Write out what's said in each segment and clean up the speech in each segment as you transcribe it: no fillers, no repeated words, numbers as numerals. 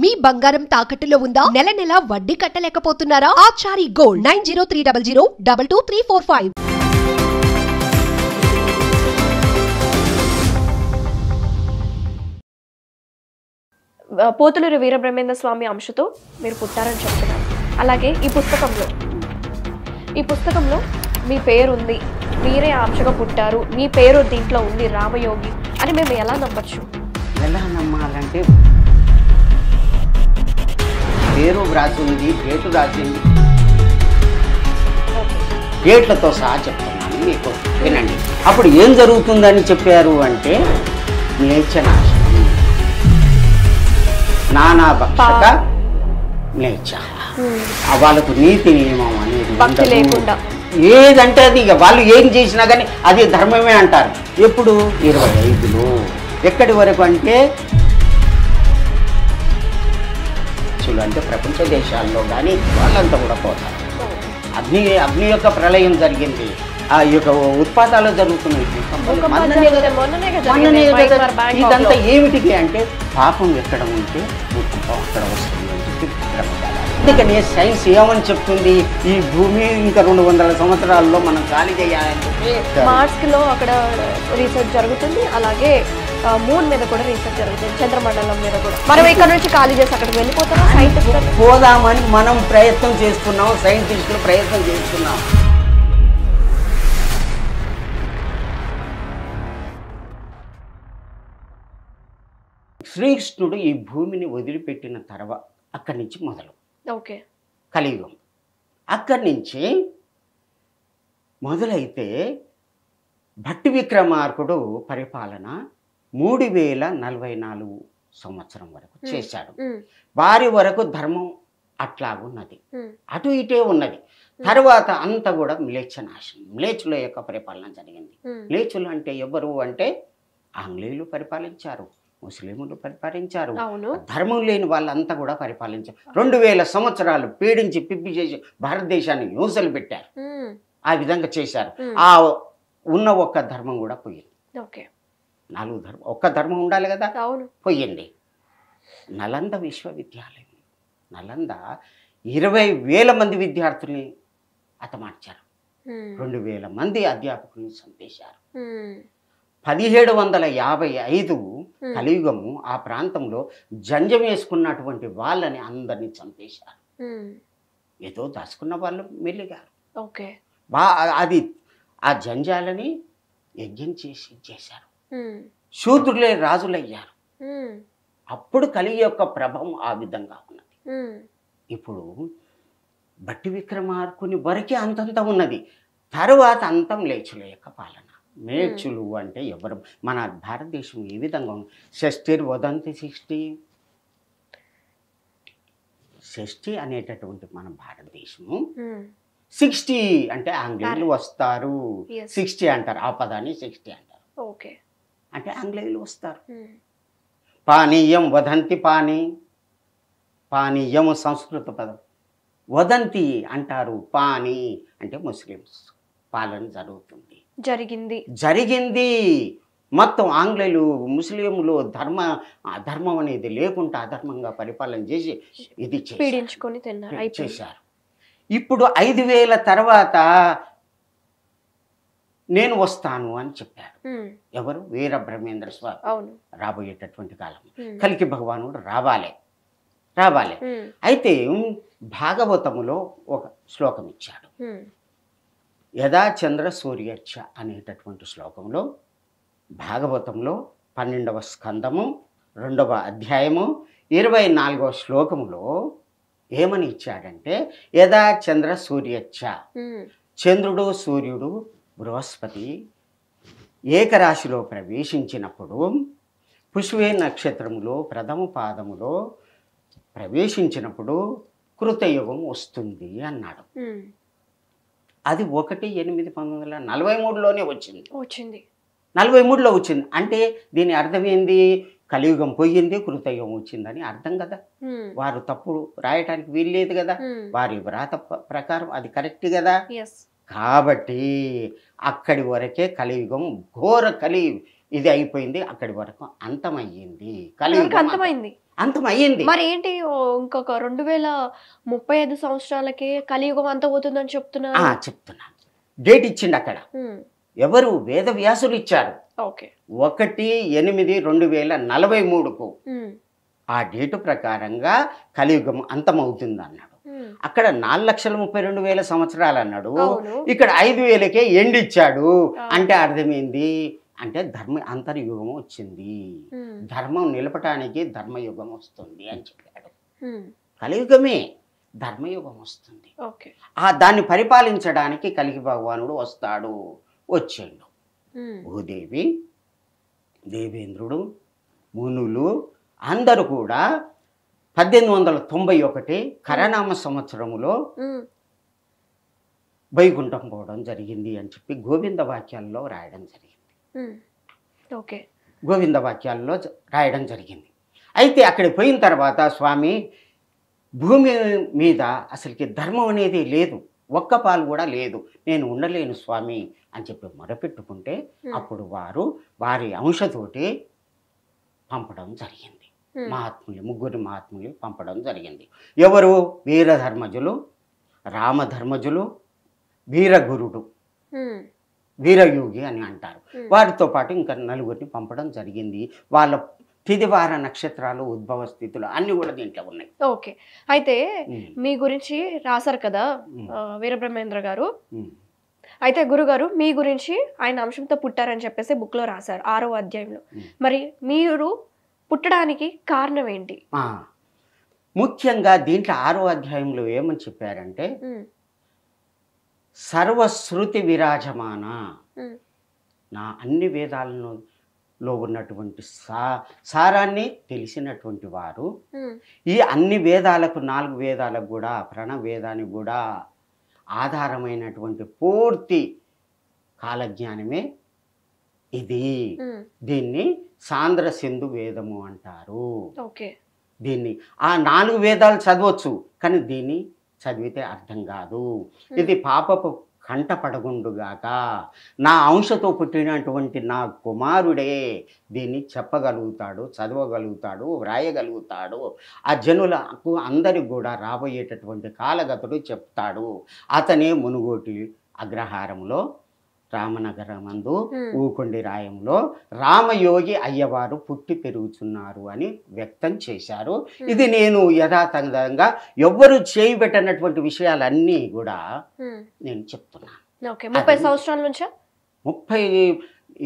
మీ బంగారం తాకట్టులో ఉందా? నెల నెల వడ్డీ కట్టలేకపోతున్నారా? ఆచారి గోల్డ్ 9030022345. పోతులూరి వీరబ్రహ్మేంద్ర స్వామి అంశతో మీరు పుట్టారని చెప్తున్నారు. అలాగే ఈ పుస్తకంలో మీ పేరు ఉంది, మీరే అంశగా పుట్టారు, మీ పేరు దీంట్లో ఉంది రామయోగి అని మేము ఎలా నమ్మచ్చు? ఎలా నమ్మాలంటే పేరు వ్రాసి ఉంది, డేటు రాసింది, డేట్లతో సహా చెప్తున్నాను మీకు వినండి. అప్పుడు ఏం జరుగుతుందని చెప్పారు అంటే మ్లేచ్ఛనాశనం, నానా భక్షక మ్లేచ్ఛ, వాళ్ళకు నీతి నియమం అనేది లేకుండా ఏదంటే అది ఇక వాళ్ళు ఏం చేసినా కానీ అది ధర్మమే అంటారు. ఎప్పుడు 25లో ఎక్కడి వరకు అంటే అంటే ప్రపంచ దేశాల్లో కానీ వాళ్ళంతా కూడా పోతారు. అగ్ని యొక్క ప్రళయం జరిగింది, ఆ యొక్క ఉత్పాతాలు జరుగుతున్నాయి. ఇదంతా ఏమిటికి అంటే పాపం ఎక్కడ ఉంటే అక్కడ వస్తుంది అని చెప్పి అందుకని సైన్స్ ఏమని చెప్తుంది, ఈ భూమి ఇంకా 200 సంవత్సరాల్లో మనం ఖాళీ చేయాలని చెప్పి మార్స్లో అక్కడ రీసెర్చ్ జరుగుతుంది, అలాగే మూన్ మీద కూడా రీసెర్చ్ జరుగుతుంది, చంద్రమండలం మీద కూడా. మనం ఇక్కడ నుంచి ఖాళీ చేసి అక్కడికి వెళ్ళిపోతాం, సైంటిస్ట్ పోదామని మనం ప్రయత్నం చేస్తున్నాం, సైంటిస్టులు ప్రయత్నం చేస్తున్నాం. శ్రీకృష్ణుడు ఈ భూమిని వదిలిపెట్టిన తర్వాత అక్కడి నుంచి మొదలు కలియుగం. అక్కడి నుంచి మొదలైతే భట్టి విక్రమార్కుడు పరిపాలన 3044 సంవత్సరం వరకు చేశాడు. వారి వరకు ధర్మం అట్లాగున్నది, అటు ఇటే ఉన్నది. తర్వాత అంతా కూడా మ్లేచ్ఛనాశనం, మ్లేచ్చుల యొక్క పరిపాలన జరిగింది. మ్లేచ్చులు అంటే ఎవరు అంటే ఆంగ్లేయులు పరిపాలించారు, ముస్లింలు పరిపాలించారు, ధర్మం లేని వాళ్ళంతా కూడా పరిపాలించారు. 2000 సంవత్సరాలు పీడించి పిప్పి చేసి భారతదేశాన్ని యూసలు పెట్టారు. ఆ విధంగా చేశారు. ఆ ఉన్న ఒక్క ధర్మం కూడా పోయింది. 4 ధర్మం, ఒక్క ధర్మం ఉండాలి కదా, పోయింది. నలంద విశ్వవిద్యాలయం, నలంద 20,000 మంది విద్యార్థుల్ని హతమార్చారు, 2,000 మంది అధ్యాపకుల్ని చంపేశారు. 1755 కలియుగము ఆ ప్రాంతంలో జంజం వేసుకున్నటువంటి వాళ్ళని అందరినీ చంపేశారు. ఏదో దాచుకున్న వాళ్ళు మెల్లిగారు. అది ఆ జంజాలని యజ్ఞం చేశారు. శూద్రులే రాజులయ్యారు. అప్పుడు కలిగి యొక్క ప్రభావం ఆ విధంగా ఉన్నది. ఇప్పుడు భట్టి విక్రమార్కుని వరకే అంతంత ఉన్నది, తర్వాత అంతం మ్లేచ్చుల యొక్క పాలన. మ్లేచ్చులు అంటే ఎవరు, మన భారతదేశం ఏ విధంగా ఉంది, షష్ఠిర్ వదంతి షష్ఠి అనేటటువంటి మన భారతదేశము 60 అంటే ఆంగ్లేయులు వస్తారు, 60 అంటారు, ఆ పదాన్ని 60 అంటారు. అంటే ఆంగ్లేయులు వస్తారు. పానీయం వదంతి, పానీయం సంస్కృత పదం, వదంతి అంటారు, పానీ అంటే ముస్లిమ్స్ పాలన జరిగింది. మొత్తం ఆంగ్లేయులు ముస్లింలు ధర్మం అనేది లేకుండా అధర్మంగా పరిపాలన చేసి ఇది చేశారు. ఇప్పుడు 5000 తర్వాత నేను వస్తాను అని చెప్పారు. ఎవరు? వీరబ్రహ్మేంద్ర స్వామి. రాబోయేటటువంటి కాలం కల్కి భగవానుడు రావాలి. అయితే భాగవతములో ఒక శ్లోకం ఇచ్చాడు, యదా చంద్ర సూర్యచ్చ అనేటటువంటి శ్లోకంలో, భాగవతంలో 12వ స్కందము 2వ అధ్యాయము 24వ శ్లోకములో ఏమని ఇచ్చాడంటే, యదా చంద్ర సూర్యచ్చ, చంద్రుడు సూర్యుడు బృహస్పతి ఏకరాశిలో ప్రవేశించినప్పుడు, పుష్వే నక్షత్రములో ప్రథమ పాదములో ప్రవేశించినప్పుడు కృతయుగం వస్తుంది అన్నాడు. అది 1/8/1943లోనే వచ్చింది. 43లో వచ్చింది. అంటే దీని అర్థం ఏంది? కలియుగం పోయింది, కృతయుగం వచ్చిందని అర్థం కదా. వారు తప్పుడు రాయటానికి వీల్లేదు కదా, వారి వ్రాత ప్రకారం అది కరెక్ట్ కదా. కాబట్టి అక్కడి వరకే కలియుగం, ఘోర ఇది అయిపోయింది, అక్కడి వరకు అంతమయ్యింది. కలియుగం అంతమయ్యింది. మరి ఏంటి ఇంకొక 2035 సంవత్సరాలకే కలియుగం అంత పోతుందని చెప్తున్నారు. చెప్తున్నాను. డేట్ ఇచ్చిండు అక్కడ. ఉమ్, ఎవరు? వేదవ్యాసులు ఇచ్చారు. ఓకే. 1/8/2043కు ఉమ్, ఆ డేటు ప్రకారంగా కలియుగం అంతమవుతుంది అన్నాడు. ఉమ్, అక్కడ 4,32,000 సంవత్సరాలు అన్నాడు. అవును. ఇక్కడ 5,000కే ఎండ్ ఇచ్చాడు. ఆ. అంటే అర్థమైంది అంటే ధర్మ అంతర్యుగం వచ్చింది, ఉమ్, ధర్మం నిలపటానికి ధర్మయుగం వస్తుంది అని చెప్పాడు. ఉమ్, కలియుగమే ధర్మయుగం వస్తుంది. ఓకే. దాన్ని పరిపాలించడానికి కలిగి భగవానుడు వస్తాడు. వచ్చాడు. ఉమ్, భూదేవి, దేవేంద్రుడు, మునులు అందరూ కూడా 1891 కరనామ సంవత్సరములో ఉమ్, వైకుంఠం పోవడం జరిగింది అని చెప్పి గోవింద వాక్యాల్లో రాయడం జరిగింది. ఉమ్, ఓకే. గోవింద వాక్యాల్లో రాయడం జరిగింది. అయితే అక్కడికి పోయిన తర్వాత స్వామి భూమి మీద అసలుకి ధర్మం అనేది లేదు, ఒక్క పాలు కూడా లేదు, నేను ఉండలేను స్వామి అని చెప్పి మొరపెట్టుకుంటే అప్పుడు వారి అంశతోటి పంపడం జరిగింది. మహాత్ములు, ముగ్గురు మహాత్ములు పంపడం జరిగింది. ఎవరు? వీరధర్మజులు, రామధర్మజులు, వీరగురుడు, ఉమ్, వీరయోగి అని అంటారు. వారితో పాటు ఇంకా నలుగురిని పంపడం జరిగింది. వాళ్ళ తిదివార నక్షత్రాలు, ఉద్భవ స్థితులు అన్నీ కూడా దీంట్లో ఉన్నాయి. ఓకే. అయితే మీ గురించి రాశారు కదా వీరబ్రహ్మేంద్ర గారు. అయితే గురుగారు మీ గురించి ఆయన అంశంతో పుట్టారని చెప్పేసి బుక్ లో రాశారు 6వ అధ్యాయంలో. మరి మీరు పుట్టడానికి కారణం ఏంటి? ముఖ్యంగా దీంట్లో 6వ అధ్యాయంలో ఏమని చెప్పారంటే సర్వశ్రుతి విరాజమాన, నా అన్ని వేదాలను లో ఉన్నటువంటి సారాన్ని తెలిసినటువంటి వారు ఈ అన్ని వేదాలకు 4 వేదాలకు కూడా ప్రణవేదానికి కూడా ఆధారమైనటువంటి పూర్తి కాలజ్ఞానమే ఇది. దీన్ని సాంద్ర సింధు వేదము అంటారు. దీన్ని ఆ 4 వేదాలు చదవచ్చు, కానీ దీన్ని చదివితే అర్థం కాదు. ఇది పాపపు కంట పడగుండుగాక, నా అంశతో పుట్టినటువంటి నా కుమారుడే దీన్ని చెప్పగలుగుతాడు, చదవగలుగుతాడు, వ్రాయగలుగుతాడు. ఆ జనులకు అందరికి కూడా రాబోయేటటువంటి కాలగతుడు చెప్తాడు. అతనే మునుగోటి అగ్రహారంలో రామనగరమందు ఊకొండి రాయంలో రామయోగి అయ్యవారు పుట్టి పెరుగుతున్నారు అని వ్యక్తం చేశారు. ఇది నేను యథాతథంగా ఎవ్వరు చేయబెట్టనటువంటి విషయాలన్నీ కూడా నేను చెప్తున్నాను. 30 సంవత్సరాల నుంచా?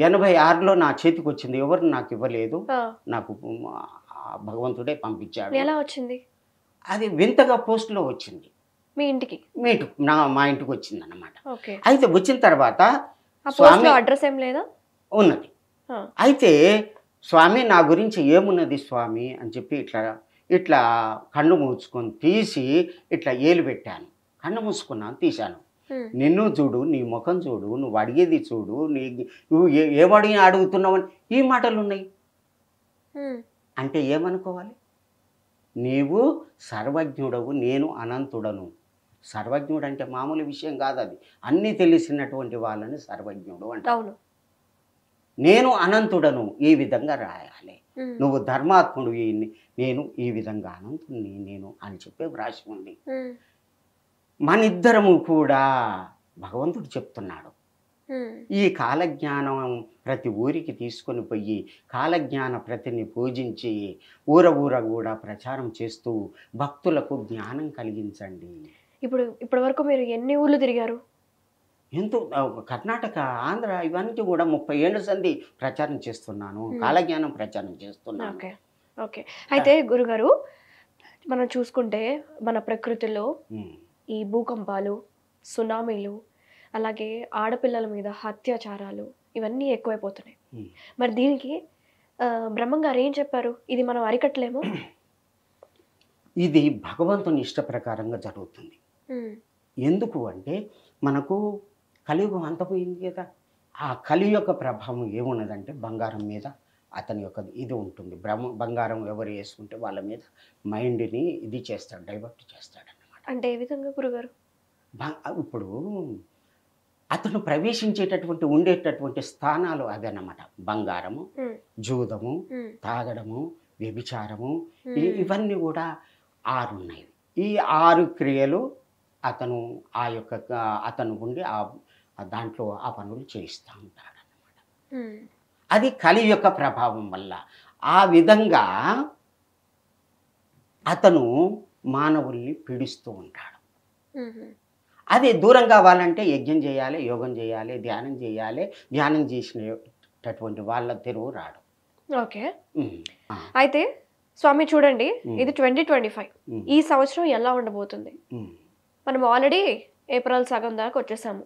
86లో నా చేతికి వచ్చింది. ఎవరు నాకు ఇవ్వలేదు, నాకు భగవంతుడే పంపించాడు. ఎలా వచ్చింది? అది వింతగా పోస్ట్లో వచ్చింది. మీ ఇంటికి? మా ఇంటికి వచ్చింది అన్నమాట. ఓకే. అయితే వచ్చిన తర్వాత స్వామి అడ్రస్ ఏం లేదా? ఉన్నది. అయితే స్వామి నా గురించి ఏమున్నది స్వామి అని చెప్పి ఇట్లా కన్ను మూసుకొని తీసి ఇట్లా ఏలు పెట్టాను. కన్ను మూసుకున్నాను, తీశాను. నిన్ను చూడు, నీ ముఖం చూడు, నువ్వు అడిగేది చూడు, నువ్వు ఏమడిగి అడుగుతున్నావని ఈ మాటలు ఉన్నాయి. అంటే ఏమనుకోవాలి? నీవు సర్వజ్ఞుడవు, నేను అనంతుడను. సర్వజ్ఞుడు అంటే మామూలు విషయం కాదు, అది అన్నీ తెలిసినటువంటి వాళ్ళని సర్వజ్ఞుడు అంటావు. నేను అనంతుడను, ఈ విధంగా రాయాలి. నువ్వు ధర్మాత్ముడు, నేను ఈ విధంగా అనంతుడిని నేను అని చెప్పి వ్రాసి ఉంది. మనిద్దరము కూడా భగవంతుడు చెప్తున్నాడు, ఈ కాలజ్ఞానం ప్రతి ఊరికి తీసుకొని పోయి కాలజ్ఞాన ప్రతిని పూజించి ఊర కూడా ప్రచారం చేస్తూ భక్తులకు జ్ఞానం కలిగించండి. ఇప్పటి వరకు మీరు ఎన్ని ఊర్లు తిరిగారు? ఎంతో, కర్ణాటక, ఆంధ్ర ఇవన్నీ కూడా 30 ఏళ్ళ సంది ప్రచారం చేస్తున్నాను, కాలజ్ఞానం ప్రచారం చేస్తున్నాను. ఓకే. ఓకే. అయితే గురుగారు, మనం చూసుకుంటే మన ప్రకృతిలో ఈ భూకంపాలు, సునామీలు, అలాగే ఆడపిల్లల మీద అత్యాచారాలు ఇవన్నీ ఎక్కువైపోతున్నాయి. మరి దీనికి బ్రహ్మంగారు ఏం చెప్పారు? ఇది మనం అరికట్టలేము. ఇది భగవంతుని ఇష్ట ప్రకారంగా జరుగుతుంది. ఎందుకు అంటే మనకు కలియుగం అంతపోయింది కదా, ఆ కలి యొక్క ప్రభావం ఏమున్నదంటే బంగారం మీద అతని యొక్క ఇది ఉంటుంది. బంగారం ఎవరు వేసుకుంటే వాళ్ళ మీద మైండ్ని ఇది చేస్తాడు, డైవర్ట్ చేస్తాడు అన్నమాట. అంటే ఏ విధంగా గురుగారు? ఇప్పుడు అతను ప్రవేశించేటటువంటి ఉండేటటువంటి స్థానాలు అదన్నమాట. బంగారము, జూదము, తాగడము, వ్యభిచారము, ఇవన్నీ కూడా 6 ఉన్నాయి. ఈ 6 క్రియలు అతను ఉండి దాంట్లో ఆ పనులు చేయిస్తూ ఉంటాడు అన్నమాట. అది కలి యొక్క ప్రభావం వల్ల ఆ విధంగా అతను మానవుల్ని పీడిస్తూ ఉంటాడు. అది దూరం కావాలంటే యజ్ఞం చేయాలి, యోగం చేయాలి, ధ్యానం చేయాలి. ధ్యానం చేసినటువంటి వాళ్ళ తెరువు రాడు. ఓకే, అయితే స్వామి చూడండి, ఇది 2025. ఈ సంవత్సరం ఎలా ఉండబోతుంది? మనం ఆల్రెడీ ఏప్రిల్ సగం దాకా వచ్చేసాము.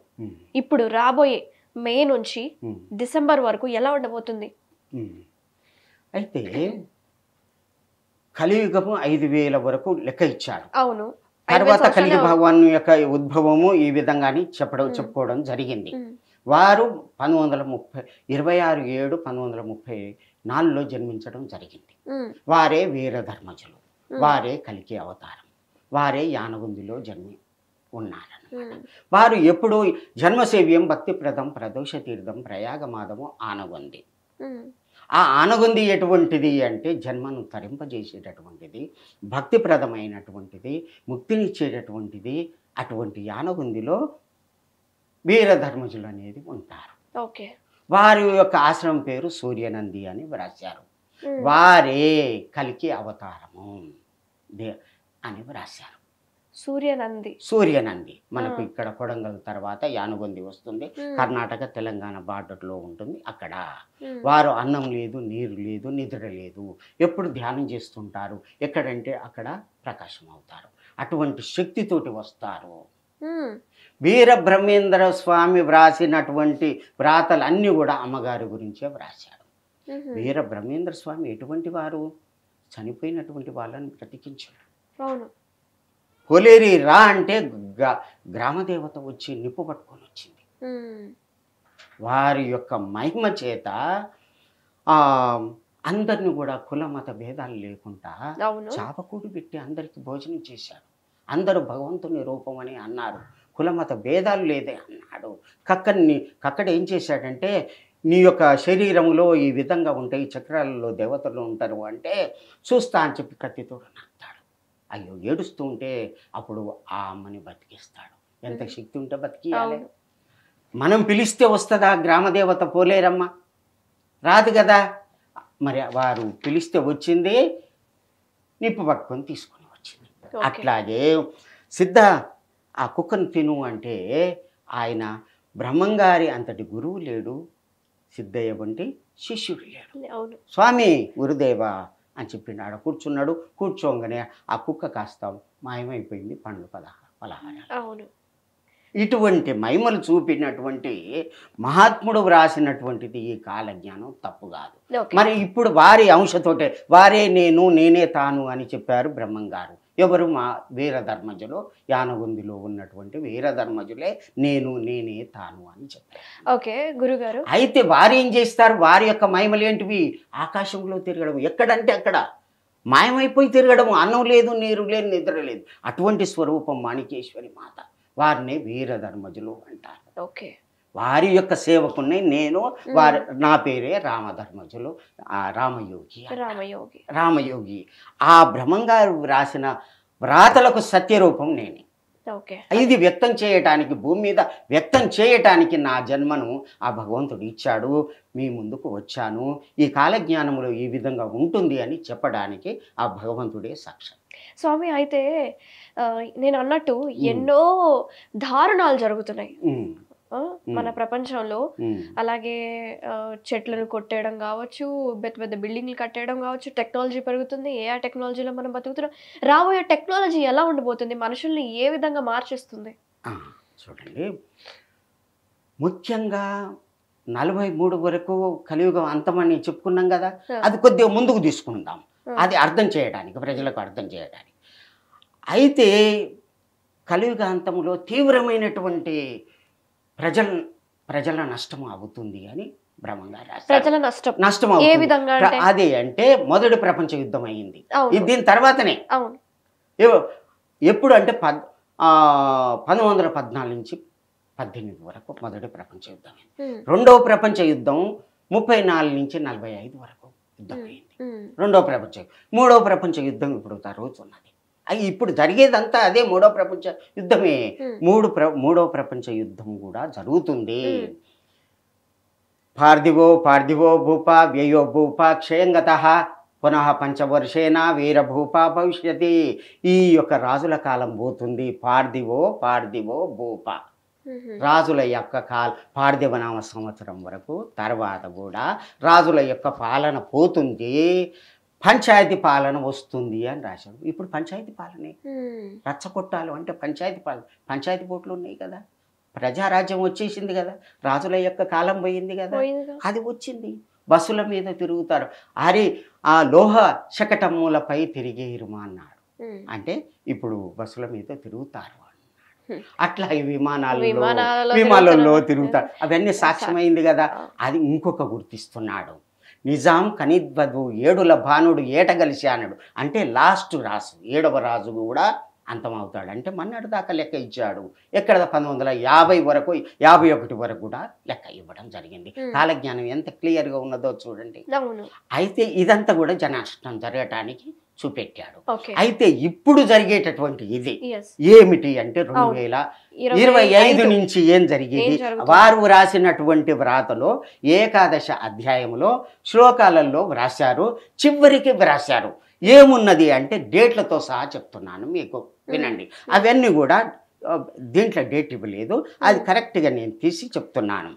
ఇప్పుడు రాబోయే మే నుంచి డిసెంబర్ వరకు ఎలా ఉండబోతుంది? అయితే కలియుగము 5000 వరకు లెక్క ఇచ్చాడు. అవును. తర్వాత కలియుగ భగవాన్ యొక్క ఉద్భవము ఈ విధంగాని చెప్పుకోవడం జరిగింది. వారు 26/7/1934లో జన్మించడం జరిగింది. వారే వీరధర్మజులు, వారే కలికి అవతారం, వారే యానగుందిలో ఉన్నారన్నమాట. వారు ఎప్పుడు జన్మసేవ్యం భక్తిప్రదం ప్రదోష తీర్థం ప్రయాగమాదము ఆనగుంది. ఆ ఆనగుంది ఎటువంటిది అంటే జన్మను తరింపజేసేటటువంటిది, భక్తిప్రదమైనటువంటిది, ముక్తినిచ్చేటటువంటిది. అటువంటి యానగుందిలో వీరధర్మజులు అనేది ఉంటారు. ఓకే, వారి యొక్క ఆశ్రమం పేరు సూర్యనంది అని వ్రాశారు. వారే కలికి అవతారము అని వ్రాశారు. సూర్యనంది మనకు ఇక్కడ కొడంగల్ తర్వాత యానగుంది వస్తుంది. కర్ణాటక తెలంగాణ బార్డర్లో ఉంటుంది. అక్కడ వారు అన్నం లేదు, నీరు లేదు, నిద్ర లేదు, ఎప్పుడు ధ్యానం చేస్తుంటారు. ఎక్కడంటే అక్కడ ప్రకాశం అవుతారు. అటువంటి శక్తితోటి వస్తారు. వీరబ్రహ్మేంద్ర స్వామి వ్రాసినటువంటి వ్రాతలు అన్నీ కూడా అమ్మగారి గురించే వ్రాశాడు. వీరబ్రహ్మేంద్ర స్వామి ఎటువంటి వారు? చనిపోయినటువంటి వాళ్ళని బ్రతికించాడు. కొలేరి రా అంటే గ్రామదేవత వచ్చి నిప్పు పట్టుకొని వచ్చింది. వారి యొక్క మహిమ చేత అందరిని కూడా కుల మత భేదాలు లేకుండా చాపకూడు పెట్టి అందరికి భోజనం చేశాడు. అందరూ భగవంతుని రూపం అని అన్నారు. కులమత భేదాలు లేదే అన్నాడు. కక్కడ ఏం చేశాడంటే, నీ యొక్క శరీరంలో ఈ విధంగా ఉంటాయి, చక్రాలలో దేవతలు ఉంటారు అంటే చూస్తా అని చెప్పి కత్తితో నడతాడు. అయ్యో ఏడుస్తూ ఉంటే అప్పుడు ఆ అమ్మని బతికిస్తాడు. ఎంత శక్తి ఉంటే బతికియాలి. మనం పిలిస్తే వస్తుందా గ్రామదేవత? పోలేరమ్మ రాదు కదా. మరి వారు పిలిస్తే వచ్చింది, నిప్పు పట్టుకొని తీసుకొని వచ్చింది. అట్లాగే సిద్ధ ఆ కుక్కను తిను అంటే ఆయన బ్రహ్మంగారి అంతటి గురువు లేడు, సిద్ధయ్య వంటి శిష్యుడు లేడు. స్వామి గురుదేవా అని చెప్పిండు. ఆడ కూర్చున్నాడు. కూర్చోగానే ఆ కుక్క కాస్త మాయమైపోయింది. పండ్లు పలహారాలు. ఇటువంటి మహిమలు చూపినటువంటి మహాత్ముడు వ్రాసినటువంటిది ఈ కాలజ్ఞానం తప్పు కాదు. మరి ఇప్పుడు వారి అంశతోటే వారే నేను, నేనే తాను అని చెప్పారు బ్రహ్మంగారు. ఎవరు? మా వీరధర్మజులు, యానగుందిలో ఉన్నటువంటి వీరధర్మజులే నేను, నేనే తాను అని చెప్పారు. ఓకే గురుగారు. అయితే వారు ఏం చేస్తారు? వారి యొక్క మహిమలు ఏంటివి? ఆకాశంలో తిరగడం, ఎక్కడంటే అక్కడ మాయమైపోయి తిరగడం. అన్నం లేదు, నీరు లేదు, నిద్ర లేదు. అటువంటి స్వరూపం మాణికేశ్వరి మాత. వారిని వీరధర్మజులు అంటారు. ఓకే, వారి యొక్క సేవకుని నేను. నా పేరే రామధర్మజులు, రామయోగి. ఆ బ్రహ్మంగారు రాసిన వ్రాతలకు సత్యరూపం నేనే. ఇది వ్యక్తం చేయటానికి, భూమి మీద వ్యక్తం చేయటానికి నా జన్మను ఆ భగవంతుడు ఇచ్చాడు. మీ ముందుకు వచ్చాను. ఈ కాలజ్ఞానములో ఈ విధంగా ఉంటుంది అని చెప్పడానికి ఆ భగవంతుడే సాక్షాత్. స్వామి, అయితే నేను అన్నట్టు ఎన్నో దారుణాలు జరుగుతున్నాయి మన ప్రపంచంలో. అలాగే చెట్లను కొట్టేయడం కావచ్చు, పెద్ద పెద్ద బిల్డింగ్లు కట్టేయడం కావచ్చు. టెక్నాలజీ పెరుగుతుంది, ఏఐ టెక్నాలజీలో మనం బతుకుతున్నాం. రాబోయే టెక్నాలజీ ఎలా ఉండబోతుంది? మనుషుల్ని ఏ విధంగా మార్చేస్తుంది? చూడండి, ముఖ్యంగా 43 వరకు కలియుగం అంతమని చెప్పుకున్నాం కదా. అది కొద్దిగా ముందుకు తీసుకుందాం, అది అర్థం చేయడానికి, ప్రజలకు అర్థం చేయడానికి. అయితే కలియుగ అంతంలో తీవ్రమైనటువంటి ప్రజల నష్టం అవుతుంది అని బ్రహ్మంగారు రాశారు. నష్టం అదే అంటే మొదటి ప్రపంచ యుద్ధం అయింది. దీని తర్వాతనే ఎప్పుడు అంటే 1914 నుంచి 18 వరకు మొదటి ప్రపంచ యుద్ధం. రెండవ ప్రపంచ యుద్ధం 34 నుంచి 45 వరకు యుద్ధం అయింది. రెండో ప్రపంచ మూడో ప్రపంచ యుద్ధం ఇప్పుడు జరుగుతున్నది. అది ఇప్పుడు జరిగేదంతా అదే మూడో ప్రపంచ యుద్ధమే. మూడో ప్రపంచ యుద్ధం కూడా జరుగుతుంది. పార్థివో భూప వ్యయో భూప క్షయంగతః పునః పంచవర్షేణ వీరభూప భవిష్యతి. ఈ యొక్క రాజుల కాలం పోతుంది. పార్థివో భూప రాజుల యొక్క పార్థివనామ సంవత్సరం వరకు తర్వాత కూడా రాజుల యొక్క పాలన పోతుంది, పంచాయతీ పాలన వస్తుంది అని రాశాడు. ఇప్పుడు పంచాయతీ పాలనే రచ్చగొట్టాలు అంటే పంచాయతీ పోట్లు ఉన్నాయి కదా, ప్రజారాజ్యం వచ్చేసింది కదా, రాజుల యొక్క కాలం పోయింది కదా, అది వచ్చింది. బస్సుల మీద తిరుగుతారు. అరే ఆ లోహ శకటములపై తిరిగేరుమా అన్నాడు. అంటే ఇప్పుడు బస్సుల మీద తిరుగుతారు అన్నాడు. అట్లా విమానాలలో తిరుగుతారు. అవన్నీ సాక్ష్యమైంది కదా. అది ఇంకొక గుర్తిస్తున్నాడు. నిజాం కనిద్వదు ఏడుల భానుడు ఏటగలిసి అన్నాడు. అంటే లాస్ట్ రాసు 7వ రాజు కూడా అంతమవుతాడు. అంటే మన్నాడు దాకా లెక్క ఇచ్చాడు. ఎక్కడ 1950 వరకు 51 వరకు కూడా లెక్క ఇవ్వడం జరిగింది. కాలజ్ఞానం ఎంత క్లియర్గా ఉన్నదో చూడండి. అయితే ఇదంతా కూడా జనాష్టం జరగటానికి చూపెట్టాడు. అయితే ఇప్పుడు జరిగేటటువంటి ఇది ఏమిటి అంటే 2025 నుంచి ఏం జరిగేది, వారు వ్రాసినటువంటి వ్రాతలో ఏకాదశ అధ్యాయంలో శ్లోకాలలో వ్రాశారు. చివరికి వ్రాశారు ఏమున్నది అంటే డేట్లతో సహా చెప్తున్నాను మీకు, వినండి. అవన్నీ కూడా దీంట్లో డేట్ ఇవ్వలేదు, అది కరెక్ట్గా నేను తీసి చెప్తున్నాను.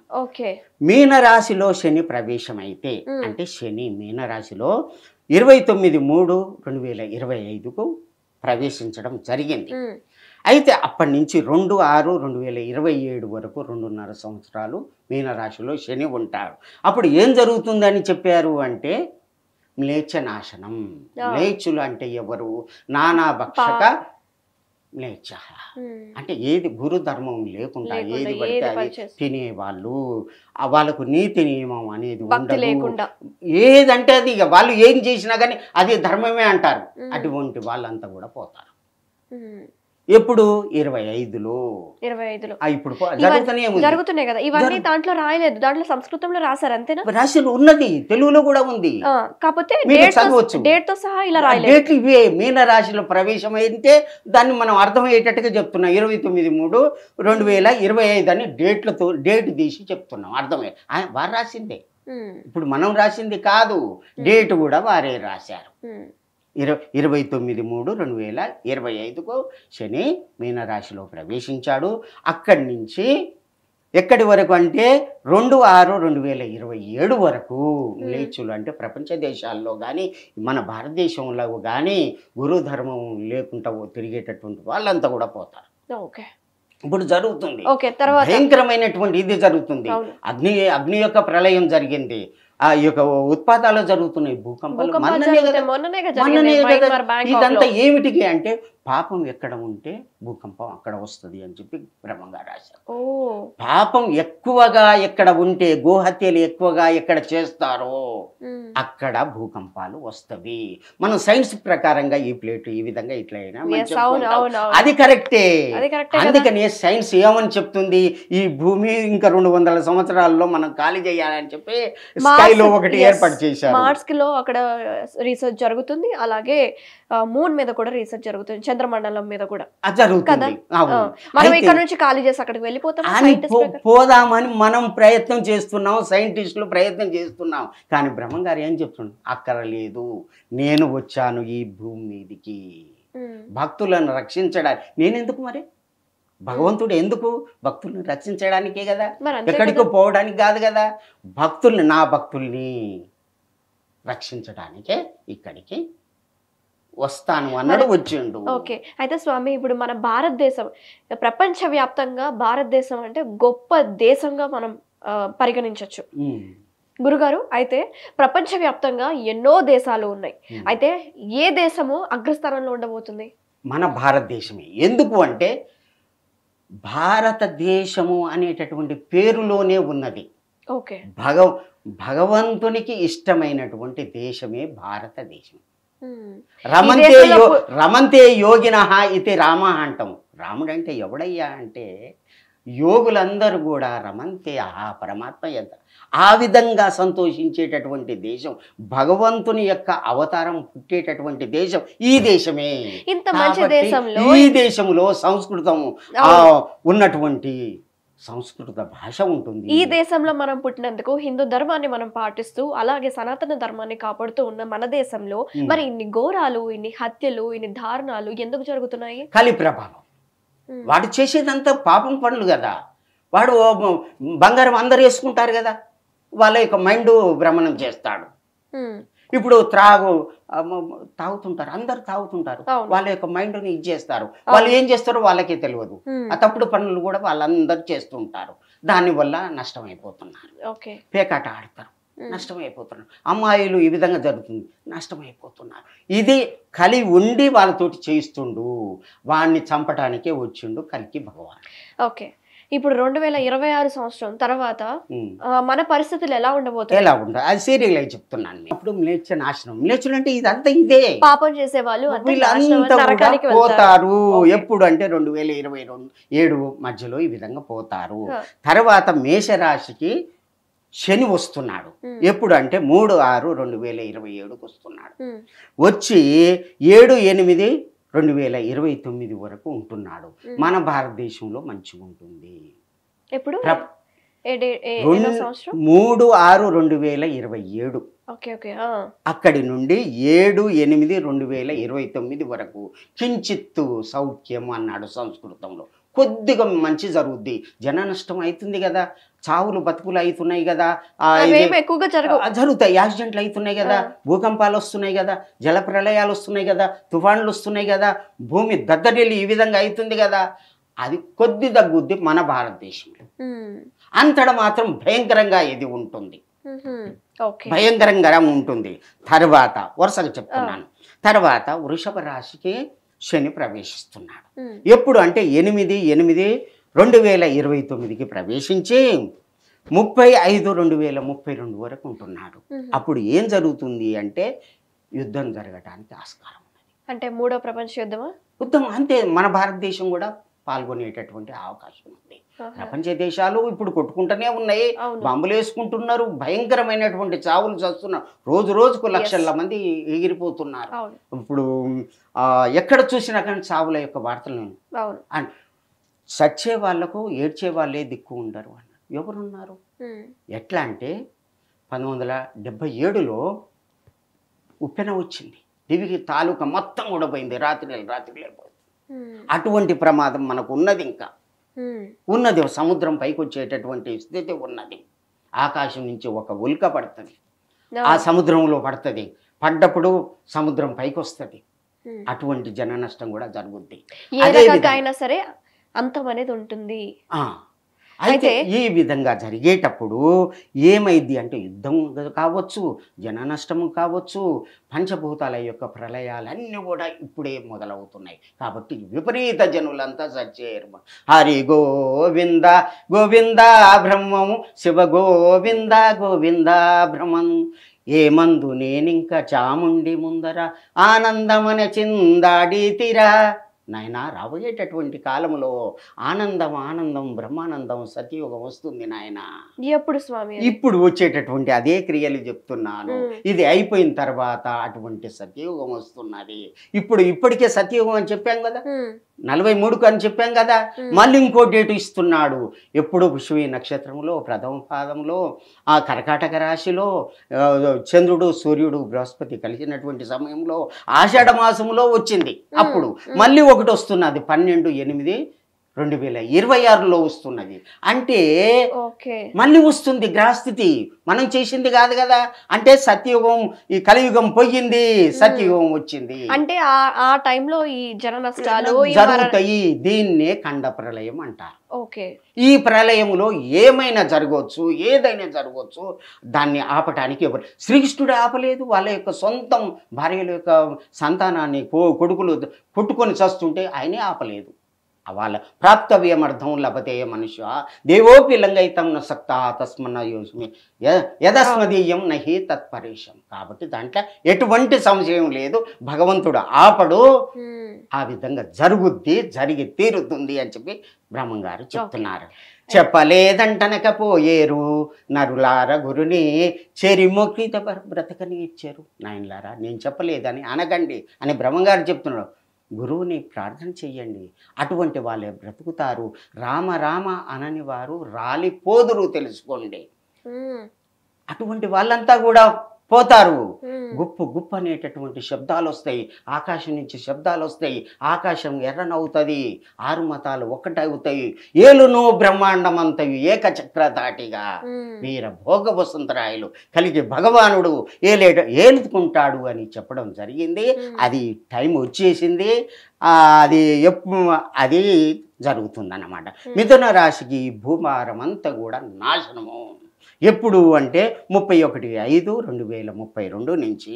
మీనరాశిలో శని ప్రవేశం అయితే అంటే శని మీనరాశిలో 29/3/2025కు ప్రవేశించడం జరిగింది. అయితే అప్పటి నుంచి 2/6/2027 వరకు 2.5 సంవత్సరాలు మీనరాశిలో శని ఉంటాడు. అప్పుడు ఏం జరుగుతుందని చెప్పారు అంటే మ్లేచ్ఛనాశనం. మ్లేచ్చులు అంటే ఎవరు? నానా భక్షక మ్లేచ్ఛ అంటే ఏది గురు ధర్మం లేకుండా ఏది పడితే అది తినేవాళ్ళు, వాళ్ళకు నీతి నియమం అనేది ఉండదు. ఏదంటే అది వాళ్ళు ఏం చేసినా కానీ అది ధర్మమే అంటారు. అటువంటి వాళ్ళంతా కూడా పోతారు. ఎప్పుడు 25లో ఇప్పుడు జరుగుతున్నాయి కదా ఇవన్నీ. దాంట్లో రాయలేదు, దాంట్లో సంస్కృతంలో రాశారు అంతేనా? రాశులు ఉన్నది, తెలుగులో కూడా ఉంది. కాకపోతే చదవచ్చు. డేట్ తో సహా ఇలా రాయలేదు. డేట్లు ఇవే. మీన రాశిలో ప్రవేశం అయితే దాన్ని మనం అర్థమయ్యేటట్టుగా చెప్తున్నాం. 29/3/2025 అని డేట్ తీసి చెప్తున్నాం. అర్థమయ్యే వారు రాసిందే, ఇప్పుడు మనం రాసింది కాదు. డేట్ కూడా వారే రాశారు. 29/3/2025కు శని మీనరాశిలో ప్రవేశించాడు. అక్కడి నుంచి ఎక్కడి వరకు అంటే 2/6/2027 వరకు మ్లేచ్చులు అంటే ప్రపంచ దేశాల్లో కానీ మన భారతదేశంలో కానీ గురు ధర్మం లేకుండా తిరిగేటటువంటి వాళ్ళంతా కూడా పోతారు. ఇప్పుడు జరుగుతుంది భయంకరమైనటువంటి ఇది జరుగుతుంది. అగ్ని యొక్క ప్రళయం జరిగింది. ఆ యొక్క ఉత్పాతాలు జరుగుతున్నాయి, భూకంపాలు ఇదంతా ఏమిటికి అంటే పాపం ఎక్కడ ఉంటే భూకంపం అక్కడ వస్తుంది అని చెప్పి బ్రహ్మంగా రాశారు. పాపం ఎక్కువగా ఎక్కడ ఉంటే, గోహత్యలు ఎక్కువగా ఎక్కడ చేస్తారో అక్కడ భూకంపాలు వస్తవి. మనం సైన్స్ ప్రకారంగా ఈ ప్లేట్ ఈ విధంగా ఇట్లా అయినా అది కరెక్టే. అందుకని సైన్స్ ఏమని చెప్తుంది, ఈ భూమి ఇంకా 200 సంవత్సరాల్లో మనం ఖాళీ చేయాలని చెప్పి స్కైలో ఒకటి ఏర్పాటు చేశారు. మార్స్ లో అక్కడ రీసెర్చ్ జరుగుతుంది, అలాగే మూన్ మీద కూడా రీసెర్చ్ జరుగుతుంది, చంద్రమండలం మీద కూడా జరుగుతుంది. మనం ఇక్కడ నుంచి ఖాళీ చేసి అక్కడికి వెళ్ళిపోతాం పోదామని మనం ప్రయత్నం చేస్తున్నాం, సైంటిస్టులు ప్రయత్నం చేస్తున్నాం. కానీ బ్రహ్మంగారు ఏం చెప్తున్నాడు, అక్కడ లేదు, నేను వచ్చాను ఈ భూమి మీదికి భక్తులను రక్షించడానికి. నేనెందుకు మరి? భగవంతుడు ఎందుకు? భక్తుల్ని రక్షించడానికే కదా, ఎక్కడికో పోవడానికి కాదు కదా. నా భక్తుల్ని రక్షించడానికే ఇక్కడికి వస్తాను అన్నాడు, వచ్చిండు. ఓకే. అయితే స్వామి, ఇప్పుడు మన భారతదేశం ప్రపంచవ్యాప్తంగా భారతదేశం అంటే గొప్ప దేశంగా మనం పరిగణించవచ్చు గురుగారు. అయితే ప్రపంచవ్యాప్తంగా ఎన్నో దేశాలు ఉన్నాయి. అయితే ఏ దేశము అగ్రస్థానంలో ఉండబోతుంది? మన భారతదేశమే. ఎందుకు అంటే భారతదేశము అనేటటువంటి పేరులోనే ఉన్నది. ఓకే. భగవంతునికి ఇష్టమైనటువంటి దేశమే భారతదేశం. రమంతే యోగిన ఇది రామ అంటాం. రాముడు అంటే ఎవడయ్యా అంటే యోగులందరూ కూడా రమంతే పరమాత్మ ఎంత ఆ విధంగా సంతోషించేటటువంటి దేశం, భగవంతుని యొక్క అవతారం పుట్టేటటువంటి దేశం ఈ దేశమే. ఇంత మంచి కాబట్టి దేశంలో ఈ దేశంలో సంస్కృతం ఉన్నటువంటి సంస్కృత భాష ఉంటుంది. ఈ దేశంలో మనం పుట్టినందుకు హిందూ ధర్మాన్ని మనం పాటిస్తూ అలాగే సనాతన ధర్మాన్ని కాపాడుతూ ఉన్న మన దేశంలో మరి ఇన్ని ఘోరాలు, ఇన్ని హత్యలు, ఇన్ని దారుణాలు ఎందుకు జరుగుతున్నాయి? కలి ప్రభావం. వాడు చేసేదంతా పాపం పనులు కదా. వాడు బంగారం అందరు వేసుకుంటారు కదా, వాళ్ళ యొక్క మైండ్ భ్రమణం చేస్తాడు. ఇప్పుడు తాగుతుంటారు, అందరు తాగుతుంటారు, వాళ్ళ యొక్క మైండ్ని ఇచ్చేస్తారు. వాళ్ళు ఏం చేస్తారో వాళ్ళకే తెలియదు. ఆ తప్పుడు పనులు కూడా వాళ్ళందరూ చేస్తుంటారు. దానివల్ల నష్టమైపోతున్నారు. పేకాట ఆడతారు, నష్టమైపోతున్నారు. అమ్మాయిలు ఈ విధంగా జరుగుతుంది, నష్టమైపోతున్నారు. ఇది కలి ఉండి వాళ్ళతోటి చేయిస్తుండు. వాడిని చంపటానికే వచ్చిండు కల్కి భగవాన్. ఓకే, ఇప్పుడు 2026 సంవత్సరం తర్వాత మన పరిస్థితులు ఎలా ఉండబోతాయి? ఎలా ఉండదు అది సీరియల్ అయి చెప్తున్నాను. అప్పుడు మ్లేచ్ఛ నాశనం. మ్లేచ్ఛులు అంటే ఇదంతా ఇదే, పాపం చేసే వాళ్ళు వీళ్ళంతా పోతారు. ఎప్పుడు అంటే 2027 మధ్యలో ఈ విధంగా పోతారు. తర్వాత మేషరాశికి శని వస్తున్నాడు. ఎప్పుడు అంటే 3/6/2027 వస్తున్నాడు. వచ్చి 7/8/2029 వరకు ఉంటున్నాడు. మన భారతదేశంలో మంచిగా ఉంటుంది. ఎప్పుడు 3/6/2027. అక్కడి నుండి 7/8/2029 వరకు కించిత్తు సౌఖ్యం అన్నాడు సంస్కృతంలో. కొద్దిగా మంచి జరుగుద్ది. జన నష్టం అవుతుంది కదా, చావులు బతుకులు అవుతున్నాయి కదా, ఎక్కువగా జరుగుతాయి. యాక్సిడెంట్లు అవుతున్నాయి కదా, భూకంపాలు వస్తున్నాయి కదా, జల ప్రళయాలు వస్తున్నాయి కదా, తుఫాన్లు వస్తున్నాయి కదా, భూమి దద్దరిల్లి ఈ విధంగా అవుతుంది కదా, అది కొద్ది తగ్గుద్ది మన భారతదేశంలో. అంతటా మాత్రం భయంకరంగా ఇది ఉంటుంది, భయంకరంగా ఉంటుంది. తర్వాత వరుసగా చెప్తున్నాను. తర్వాత వృషభ రాశికి శని ప్రవేశిస్తున్నాడు. ఎప్పుడు అంటే 8/8/2029 ప్రవేశించి 30/5/2032 వరకు ఉంటున్నాడు. అప్పుడు ఏం జరుగుతుంది అంటే యుద్ధం జరగటానికి ఆస్కారం ఉన్నది. అంటే మూడో ప్రపంచ యుద్ధమా? యుద్ధం అంతే. మన భారతదేశం కూడా పాల్గొనేటటువంటి అవకాశం ఉంది. ప్రపంచ దేశాలు ఇప్పుడు కొట్టుకుంటూనే ఉన్నాయి, బాంబులు వేసుకుంటున్నారు, భయంకరమైనటువంటి చావులు చేస్తున్నారు. రోజు రోజుకు లక్షల మంది ఎగిరిపోతున్నారు. ఇప్పుడు ఎక్కడ చూసినా కానీ చావుల యొక్క వార్తలు. అండ్ చచ్చే వాళ్లకు ఏడ్చే వాళ్ళే దిక్కు ఉండరు అన్నారు. ఎవరున్నారు? ఎట్లా అంటే 1977లో ఉప్పెన వచ్చింది, దివికి తాలూకా మొత్తం కూడా పోయింది, రాత్రి వెళ్ళిపోయింది. అటువంటి ప్రమాదం మనకు ఉన్నది, ఇంకా ఉన్నది. సముద్రం పైకి వచ్చేటటువంటి స్థితి ఉన్నది. ఆకాశం నుంచి ఒక ఉల్క పడుతుంది, ఆ సముద్రంలో పడుతుంది, పడ్డప్పుడు సముద్రం పైకి వస్తుంది. అటువంటి జన నష్టం కూడా జరుగుద్ది. అయినా సరే అంతం అనేది ఉంటుంది. అయితే ఈ విధంగా జరిగేటప్పుడు ఏమైంది అంటే యుద్ధం కావచ్చు, జన నష్టము కావచ్చు, పంచభూతాల యొక్క ప్రళయాలన్నీ కూడా ఇప్పుడే మొదలవుతున్నాయి. కాబట్టి విపరీత జనులంతా సచ్చేరు. హరి గోవింద గోవింద బ్రహ్మము, శివ గోవింద గోవింద బ్రహ్మము, ఏమందు నేనింక చాముండి ముందర ఆనందమన చిందాడి తీరా. నాయన, రాబోయేటటువంటి కాలంలో ఆనందం బ్రహ్మానందం సత్యయుగం వస్తుంది నాయన. ఎప్పుడు స్వామి? ఇప్పుడు వచ్చేటటువంటి అదే క్రియలు చెప్తున్నాను. ఇది అయిపోయిన తర్వాత అటువంటి సత్యయుగం వస్తున్నది. ఇప్పటికే సత్యయుగం అని చెప్పాం కదా, 43కు అని చెప్పాం కదా, మళ్ళీ ఇంకో డేటు ఇస్తున్నాడు. ఎప్పుడు పుష్యమి నక్షత్రంలో ప్రథమ పాదంలో ఆ కర్కాటక రాశిలో చంద్రుడు సూర్యుడు బృహస్పతి కలిసినటువంటి సమయంలో ఆషాఢ మాసంలో వచ్చింది. అప్పుడు మళ్ళీ ఒకటి వస్తున్నది 12/8/2026లో వస్తున్నది. అంటే మళ్ళీ వస్తుంది గ్రహస్థితి. మనం చేసింది కాదు కదా. అంటే సత్యయుగం, ఈ కలియుగం పోయింది, సత్యయుగం వచ్చింది. అంటే ఆ టైంలో ఈ జన నష్టాలు జరుగుతాయి. దీన్నే ఖండ ప్రళయం అంటారు. ఈ ప్రళయంలో ఏమైనా జరగవచ్చు, ఏదైనా జరగవచ్చు. దాన్ని ఆపటానికి ఎవరు? శ్రీకృష్ణుడు ఆపలేదు. వాళ్ళ యొక్క సొంతం భార్యల యొక్క సంతానాన్ని కొడుకులు కొట్టుకొని చస్తుంటే ఆయనే ఆపలేదు. వాళ్ళ ప్రాప్తవ్యమర్థం లభతే మనుష్య దేవోపి లంఘయితం న సక్త తస్మన్న యోస్మి యదస్మదీయం నహి తత్పరేషం. కాబట్టి దాంట్లో ఎటువంటి సంశయం లేదు, భగవంతుడు ఆపడు. ఆ విధంగా జరిగి తీరుతుంది అని చెప్పి బ్రహ్మంగారు చెప్తున్నారు. చెప్పలేదంటనకపోయేరు నరులార గురుని చెరిమొక్కిత బ్రతకని ఇచ్చారు. నాయనలారా నేను చెప్పలేదని అనగండి అని బ్రహ్మంగారు చెప్తున్నాడు. గురువుని ప్రార్థన చెయ్యండి, అటువంటి వాళ్ళే బ్రతుకుతారు. రామ రామ అనని వారు రాలిపోదురు తెలుసుకోండి. అటువంటి వాళ్ళంతా కూడా పోతారు. గుప్పు గుప్పు అనేటటువంటి శబ్దాలు వస్తాయి, ఆకాశం నుంచి శబ్దాలు వస్తాయి, ఆకాశం ఎర్రనవుతుంది, 6 మతాలు ఒక్కటవుతాయి, ఏలును బ్రహ్మాండం అంతయు ఏకచక్రధాటిగా వీర భోగ వసంతరాయలు కలిగి భగవానుడు ఏలుకుంటాడు అని చెప్పడం జరిగింది. అది టైం వచ్చేసింది, అది జరుగుతుందన్నమాట. మిథున రాశికి భూభారం అంతా కూడా నాశనము. ఎప్పుడు అంటే 31/5/2032 నుంచి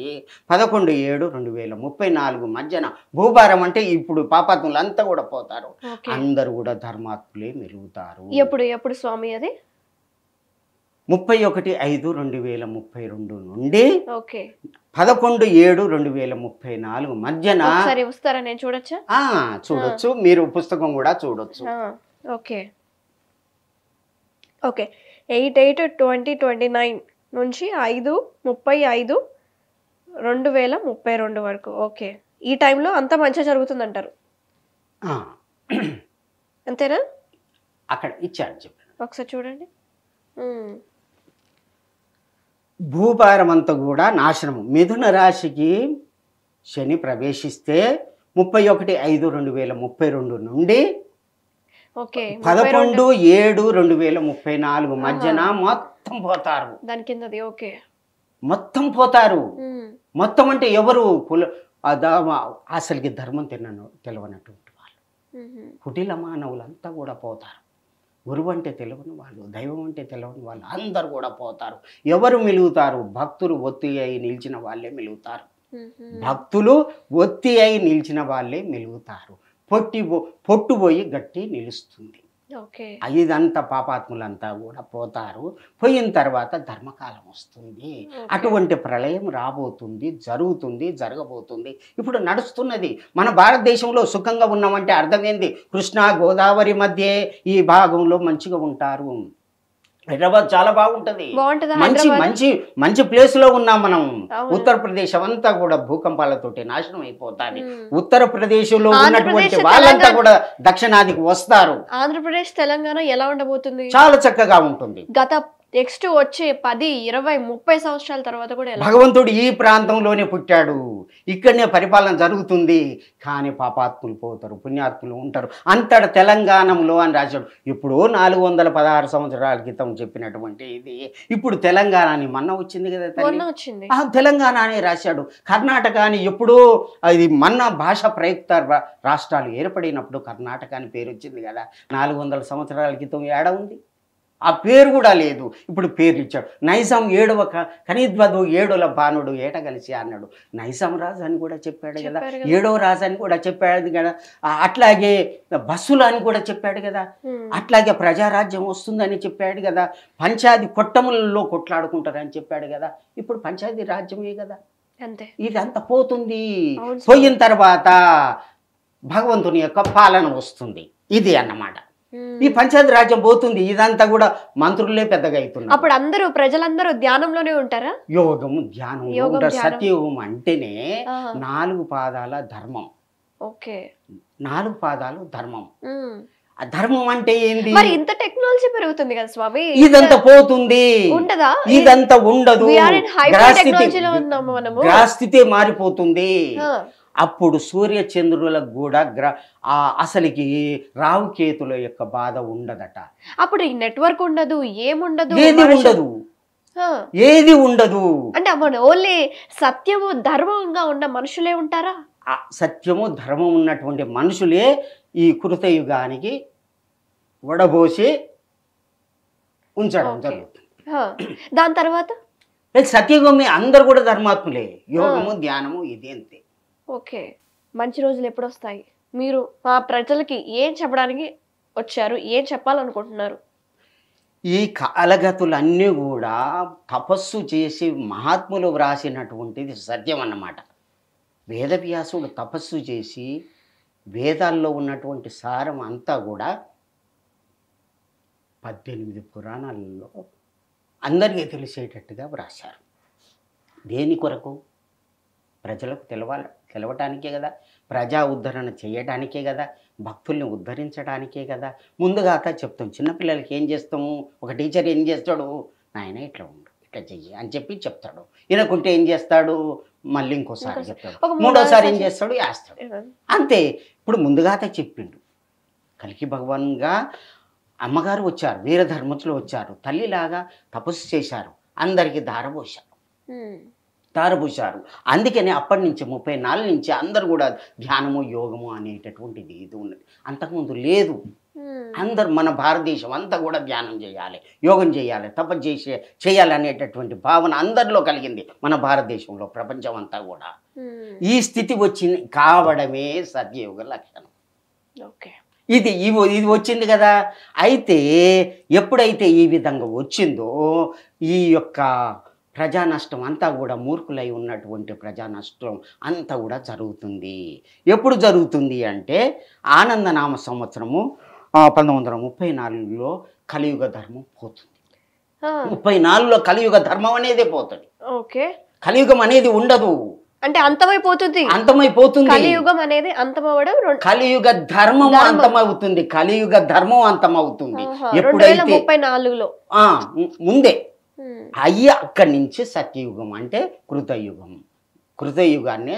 11/7/2034 మధ్యన భూభారం అంటే ఇప్పుడు పాపాత్ములంతా కూడా పోతారు, అందరూ కూడా ధర్మాత్ములే మెరుగుతారు. ఎప్పుడు స్వామి అది? 31/5/2032 నుండి 11/7/2034 మధ్యన. వస్తారా? నేను చూడొచ్చా? చూడొచ్చు, మీరు పుస్తకం కూడా చూడొచ్చు. ఓకే ఓకే 8/8/2029 నుంచి 5/35/2032 వరకు. ఓకే, ఈ టైంలో అంత మంచిగా జరుగుతుందంటారు, అంతేనా? అక్కడ ఇచ్చాడు చెప్పాను, ఒకసారి చూడండి. భూభారం అంతా కూడా నాశనము. మిథున రాశికి శని ప్రవేశిస్తే 31/5/2032 నుండి 11/7/2034 మధ్యన మొత్తం పోతారు. దాని కిందది మొత్తం పోతారు. మొత్తం అంటే ఎవరు? అసలుకి ధర్మం తెలవనటువంటి వాళ్ళు, కుటిల మానవులంతా కూడా పోతారు. గురువు అంటే తెలియని వాళ్ళు, దైవం అంటే తెలియని వాళ్ళు అందరు కూడా పోతారు. ఎవరు మిలుగుతారు? భక్తులు ఒత్తి అయి నిలిచిన వాళ్ళే మిలుగుతారు. భక్తులు ఒత్తి అయి నిలిచిన వాళ్ళే మిలుగుతారు. పొట్టుపోయి గట్టి నిలుస్తుంది. ఇదంతా పాపాత్ములంతా కూడా పోతారు. పోయిన తర్వాత ధర్మకాలం వస్తుంది. అటువంటి ప్రళయం రాబోతుంది, జరుగుతుంది, జరగబోతుంది. ఇప్పుడు నడుస్తున్నది. మన భారతదేశంలో సుఖంగా ఉన్నామంటే అర్థమైంది, కృష్ణా గోదావరి మధ్య ఈ భాగంలో మంచిగా ఉంటారు. హైదరాబాద్ చాలా బాగుంటది, మంచి మంచి మంచి ప్లేస్ లో ఉన్నాం మనం. ఉత్తరప్రదేశ్ అంతా కూడా భూకంపాలతోటి నాశనం అయిపోతాది. ఉత్తరప్రదేశ్ లో ఉన్నటువంటి వాళ్ళంతా కూడా దక్షిణాదికి వస్తారు. ఆంధ్రప్రదేశ్ తెలంగాణ ఎలా ఉండబోతుంది? చాలా చక్కగా ఉంటుంది. గత నెక్స్ట్ వచ్చే 10, 20, 30 సంవత్సరాల తర్వాత కూడా భగవంతుడు ఈ ప్రాంతంలోనే పుట్టాడు, ఇక్కడనే పరిపాలన జరుగుతుంది. కానీ పాపాత్ములు పోతారు, పుణ్యాత్ములు ఉంటారు. అంతట తెలంగాణలో అని రాశాడు. ఇప్పుడు 416 సంవత్సరాల క్రితం చెప్పినటువంటి ఇది ఇప్పుడు తెలంగాణ అని మొన్న వచ్చింది కదా, తెలంగాణ అని రాశాడు. కర్ణాటక అని ఎప్పుడో ఇది మొన్న భాష ప్రయుక్త రాష్ట్రాలు ఏర్పడినప్పుడు కర్ణాటక అని పేరు వచ్చింది కదా. 400 సంవత్సరాల క్రితం ఏడ ఉంది? ఆ పేరు కూడా లేదు. ఇప్పుడు పేరు ఇచ్చాడు. నైజాం 7వ ఖనిద్వదు 7ల బాణుడు ఏట కలిసి అన్నాడు. నైజాం రాజు అని కూడా చెప్పాడు కదా, 7వ రాజు అని కూడా చెప్పాడు కదా. అట్లాగే బస్సులు అని కూడా చెప్పాడు కదా. అట్లాగే ప్రజారాజ్యం వస్తుందని చెప్పాడు కదా. పంచాయతీ కొట్టములలో కొట్లాడుకుంటారని చెప్పాడు కదా. ఇప్పుడు పంచాయతీ రాజ్యమే కదా. ఇదంతా పోతుంది. పోయిన తర్వాత భగవంతుని యొక్క పాలన వస్తుంది. ఇది అన్నమాట. ఈ పంచాయతీ రాజ్యం పోతుంది. ఇదంతా కూడా మంత్రులే పెద్దగా అవుతున్నారు. అప్పుడు అందరూ ప్రజలందరూ ధ్యానంలోనే ఉంటారా? యోగము ధ్యానం ఉంటారు. సత్యయోగం అంటేనే 4 పాదాల ధర్మం. 4 పాదాలు ధర్మం. ఆ ధర్మం అంటే ఏంది? మరి ఇంత టెక్నాలజీ పెరుగుతుంది కదా స్వామి, ఇదంతా పోతుంది. ఉండదా? ఇదంతా ఉండదు. గ్రహస్థితి మారిపోతుంది. అప్పుడు సూర్య చంద్రులకు కూడా అసలుకి రావుకేతుల యొక్క బాధ ఉండదట. అప్పుడు ఈ నెట్వర్క్ ఉండదు, ఏముండదు, ఏది ఉండదు. అంటే ఓన్లీ సత్యము ధర్మంగా ఉన్న మనుషులే ఉంటారా? సత్యము ధర్మం ఉన్నటువంటి మనుషులే ఈ కృతయుగానికి వడబోసి ఉంచడం జరుగుతుంది. దాని తర్వాత సత్యయుగమే అందరు కూడా ధర్మాత్ములే. యోగము ధ్యానము ఇది అంతే. మంచి రోజులు ఎప్పుడు వస్తాయి? మీరు మా ప్రజలకి ఏం చెప్పడానికి వచ్చారు, ఏం చెప్పాలనుకుంటున్నారు? ఈ కాలగతులన్నీ కూడా తపస్సు చేసి మహాత్ములు వ్రాసినటువంటిది సత్యం అన్నమాట. వేదవ్యాసుడు తపస్సు చేసి వేదాల్లో ఉన్నటువంటి సారం అంతా కూడా 18 పురాణాలలో అందరికీ తెలిసేటట్టుగా వ్రాశారు. దేని కొరకు? ప్రజలకు తెలవటానికే కదా, ప్రజా ఉద్ధరణ చేయడానికే కదా, భక్తుల్ని ఉద్ధరించడానికే కదా. ముందుగా చెప్తాం, చిన్నపిల్లలకి ఏం చేస్తాము, ఒక టీచర్ ఏం చేస్తాడు, నాయన ఇట్లా ఉండు, ఇట్లా చెయ్యి అని చెప్పి చెప్తాడు. వినకుంటే ఏం చేస్తాడు, మళ్ళీ ఇంకోసారి చెప్తాడు, మూడోసారి ఏం చేస్తాడు, వేస్తాడు. అంతే. ఇప్పుడు ముందుగా చెప్పిండు. కలికి భగవాన్గా అమ్మగారు వచ్చారు, వీరధర్మతులు వచ్చారు, తల్లిలాగా తపస్సు చేశారు, అందరికీ దారబోశారు. అందుకని అప్పటి నుంచి 34 నుంచి అందరు కూడా ధ్యానము యోగము అనేటటువంటిది ఇది ఉన్నది. అంతకుముందు లేదు. అందరు మన భారతదేశం అంతా కూడా ధ్యానం చేయాలి, యోగం చేయాలి, తపస్సు చేయాలి అనేటటువంటి భావన అందరిలో కలిగింది మన భారతదేశంలో, ప్రపంచం అంతా కూడా. ఈ స్థితి కావడమే సత్యయుగ లక్షణం. ఓకే, ఇది వచ్చింది కదా. అయితే ఎప్పుడైతే ఈ విధంగా వచ్చిందో ఈ యొక్క ప్రజా నష్టం అంతా కూడా, మూర్ఖులై ఉన్నటువంటి ప్రజా నష్టం అంతా కూడా జరుగుతుంది. ఎప్పుడు జరుగుతుంది అంటే ఆనందనామ సంవత్సరము 1934లో కలియుగ ధర్మం పోతుంది. 34లో కలియుగ ధర్మం అనేది పోతుంది. ఓకే, కలియుగం అనేది ఉండదు, అంటే అంతమైపోతుంది. కలియుగం అనేది అంతమవడం, కలియుగ ధర్మం అంతమవుతుంది. కలియుగ ధర్మం అంతమవుతుంది ఎప్పుడైతే 2034లో ముందే అయ్యి అక్కడి నుంచి సత్యయుగం అంటే కృతయుగం. కృతయుగాన్నే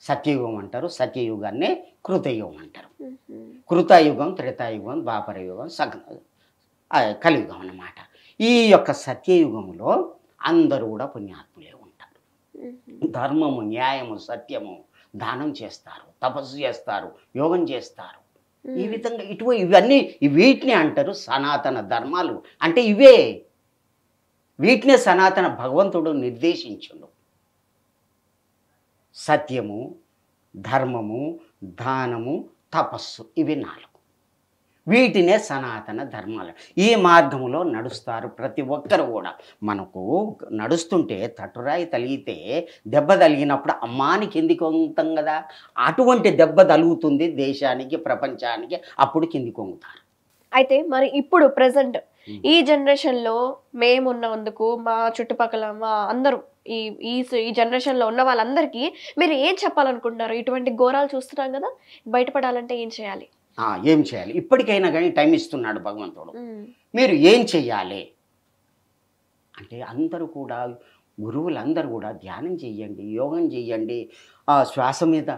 సత్యయుగం అంటారు, సత్యయుగాన్నే కృతయుగం అంటారు. కృతయుగం, త్రేతాయుగం, ద్వాపరయుగం, కలియుగం అన్నమాట. ఈ యొక్క సత్యయుగంలో అందరూ కూడా పుణ్యాత్ములే ఉంటారు. ధర్మము, న్యాయము, సత్యము, దానం చేస్తారు, తపస్సు చేస్తారు, యోగం చేస్తారు. ఈ విధంగా ఇవన్నీ వీటిని అంటారు సనాతన ధర్మాలు. అంటే ఇవే, వీటినే సనాతన భగవంతుడు నిర్దేశించును. సత్యము, ధర్మము, దానము, తపస్సు, ఇవి 4. వీటినే సనాతన ధర్మాలు. ఈ మార్గంలో నడుస్తారు ప్రతి ఒక్కరు కూడా. మనకు నడుస్తుంటే తట్టురాయి తలిగితే, దెబ్బ తలిగినప్పుడు అమ్మానికి కిందికి వంగుతాం కదా, అటువంటి దెబ్బ తలుగుతుంది దేశానికి, ప్రపంచానికి, అప్పుడు కిందికి వంగుతారు. అయితే మరి ఇప్పుడు ప్రెసెంట్ ఈ జనరేషన్లో మేమున్నందుకు, మా చుట్టుపక్కల మా అందరూ ఈ ఈ జనరేషన్లో ఉన్న వాళ్ళందరికీ మీరు ఏం చెప్పాలనుకుంటున్నారు? ఇటువంటి ఘోరాలు చూస్తున్నాం కదా, బయటపడాలంటే ఏం చేయాలి? ఏం చేయాలి? ఇప్పటికైనా కానీ టైం ఇస్తున్నాడు భగవంతుడు. మీరు ఏం చెయ్యాలి అంటే అందరూ కూడా, గురువులందరూ కూడా ధ్యానం చెయ్యండి, యోగం చెయ్యండి, శ్వాస మీద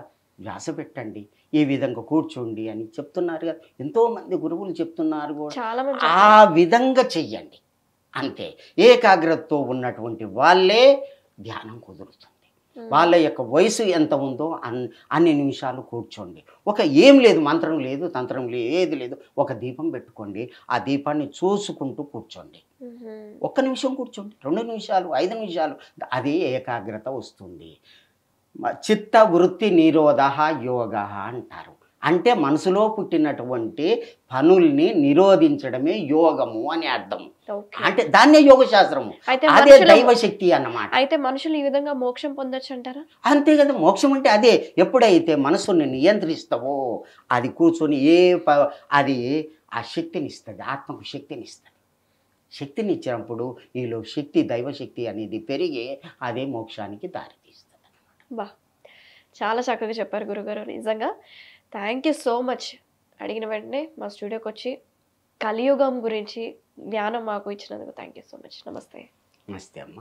ధ్యాస పెట్టండి, ఈ విధంగా కూర్చోండి అని చెప్తున్నారు కదా. ఎంతోమంది గురువులు చెప్తున్నారు కూడా. ఆ విధంగా చెయ్యండి. అంతే. ఏకాగ్రతతో ఉన్నటువంటి వాళ్ళే ధ్యానం కుదురుతుంది. వాళ్ళ యొక్క వయసు ఎంత ఉందో అన్ని నిమిషాలు కూర్చోండి. ఏం లేదు, మంత్రం లేదు, తంత్రం లేదు, ఏది లేదు, ఒక దీపం పెట్టుకోండి. ఆ దీపాన్ని చూసుకుంటూ కూర్చోండి. 1 నిమిషం కూర్చోండి, 2 నిమిషాలు, 5 నిమిషాలు, అది ఏకాగ్రత వస్తుంది. చిత్త వృత్తి నిరోధ యోగ అంటారు. అంటే మనసులో పుట్టినటువంటి పనుల్ని నిరోధించడమే యోగము అని అర్థం. అంటే దాన్నే యోగ శాస్త్రము, అదే దైవశక్తి అన్నమాట. అయితే మనుషులు ఈ విధంగా మోక్షం పొందొచ్చు అంటారా? అంతే కదా. మోక్షం అంటే అదే. ఎప్పుడైతే మనసుని నియంత్రిస్తావో అది కూర్చొని అది ఆ శక్తిని ఇస్తుంది, ఆత్మకు శక్తిని ఇస్తుంది. శక్తిని ఇచ్చినప్పుడు నీలో శక్తి, దైవశక్తి అనేది పెరిగి అదే మోక్షానికి దారితీస్తుంది. బా, చాలా చక్కగా చెప్పారు గురుగారు. నిజంగా థ్యాంక్ యూ సో మచ్. అడిగిన వెంటనే మా స్టూడియోకి వచ్చి కలియుగం గురించి జ్ఞానం మాకు ఇచ్చినందుకు థ్యాంక్ యూ సో మచ్. నమస్తే. నమస్తే అమ్మ.